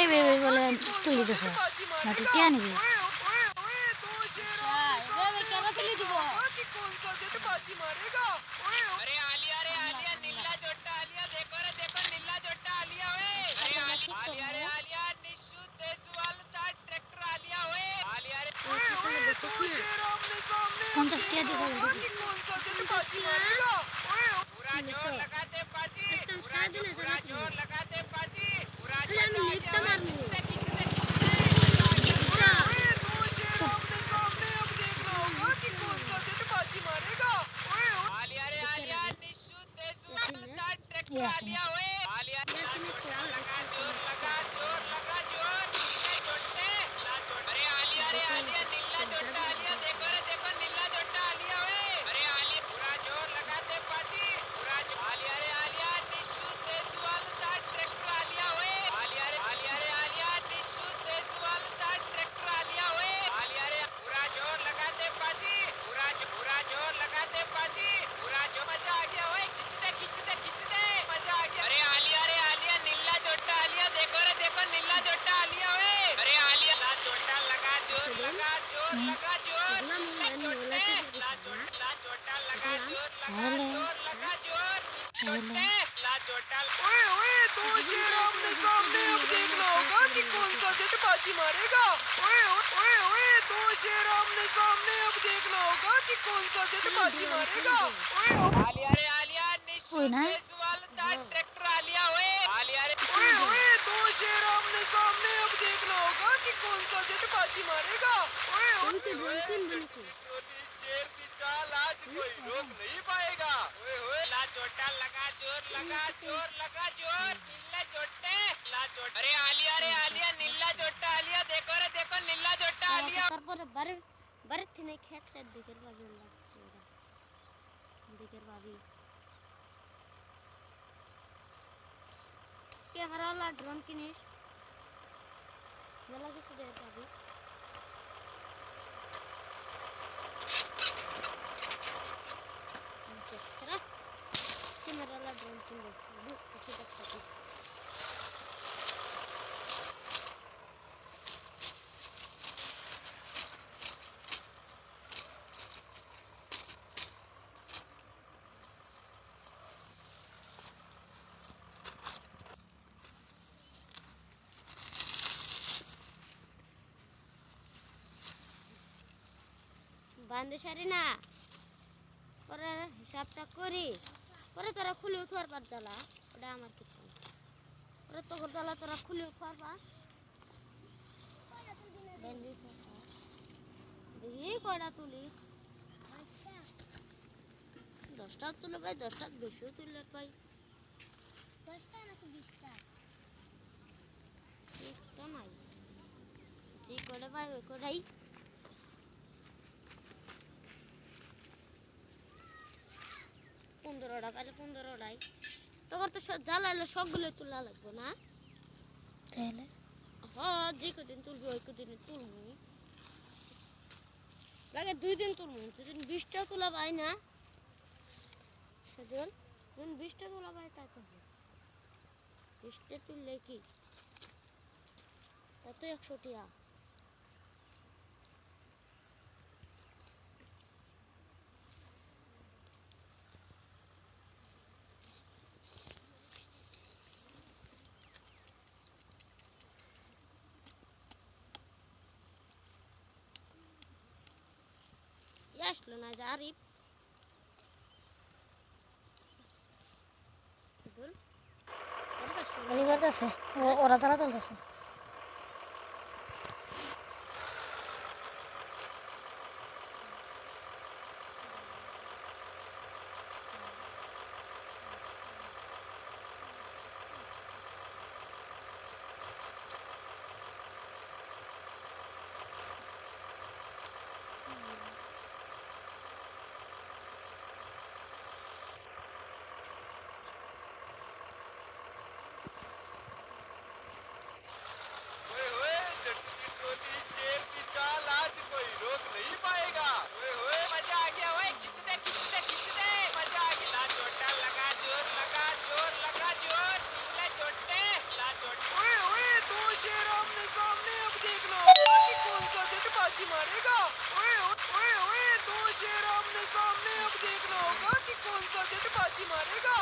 এইভাবে বলে তুলি দিছ মাটি কে আনিবি अरे आलिया नीला जोटा आलिया देखो रे देखो नीला जोटा आलिया ओए आलिया रे आलिया निशु देसवाल ता ट्रैक्टर आलिया ओए आलिया रे ओए तो शेर आमने सामने 50 টাকা দিয়ে कौन सा जट बाजी मारेगा ओए पूरा जोर लगाते बाजी पूरा जोर लगाते बाजी पूरा जोर लगाते आलिया निशु देसवाल ता ट्रैक्टर आलिया ओए आलिया लगा जोर नीला जोटे अरे आलिया नीला जोटा आलिया देखो रे देखो नीला जोटा आलिया ओए अरे आलिया पूरा जोर लगाते बाजी पूरा आलिया निशु देसवाल ता ट्रैक्टर आलिया ओए आलिया निशु देसवाल ता ट्रैक्टर आलिया ओए आलिया पूरा जोर लगाते बाजी पूरा जोर लगाते बाजी पूरा जो मजा आ गया ओए खिंचते मजा आ गया अरे आलिया नीला जोटा आलिया देखो रे देखो नीला जोटा आलिया ओए अरे आलिया ला जोटा लगा जोर ला जोटा लगा जोर ला जोटा ओए तो शेर आमने सामने अब देखना होगा कि कौन सा जट बाजी मारेगा ओए तो शेर आमने सामने अब देखना होगा कि कौन सा जट बाजी मारेगा आलिया निशु देसवाल ता ट्रैक्टर आलिया ओए ओए तो शेर आमने सामने अब देखना होगा कि कौन सा जट बाजी मारेगा शेर की चाल आज कोई रोक नहीं पाएगा ओए ला जोटा लगा जोर नीला जोटे ला जोट अरे आलिया नीला जोटा आलिया देखो रे देखो नीला जोटा आलिया তারপরে বারে থেকে খেতে দিকের ভাবি লাগছে ওরা দিকের ভাবি কে হারালা ড্রোন কিনিস মেলা কিছু দেয় ভাবি ক্যামেরালা ড্রোন কিনবে কিছু দেখতে বান্ধে সারি না পরে হিসাবটা করি পরে তোরা খুলে উঠার পার জ্বালা ওটা আমার কিছু পরে তোর জ্বালা তোরা খুলে উঠার পা দেখি কয়টা তুলি 10টা তুলে ভাই 10টার বেশিও তুললে ভাই 10টা নাকি 20টা একটা নাই যে করে ভাই ওই করেই 15টা পাইলে 15টাই তোর তো জ্বালাইলে সবগুলো তোলা লাগবে না তাহলে হ্যাঁ যে কদিন তুলবি ওই কদিনে তুলবি লাগে 2 দিন তুলবো সেদিন 20টা তোলা পাই না সেদিন 20টা তোলা পাই তাই তো 20টা তুললে কি তত 100 টাকা আসলো না যে আরিফ ওরা জ্বালা চলতেছে बाजी मारेगा। ओए ओए ओए, दो शेर आमने सामने, अब देखना होगा कि कौन सा जट बाजी मारेगा।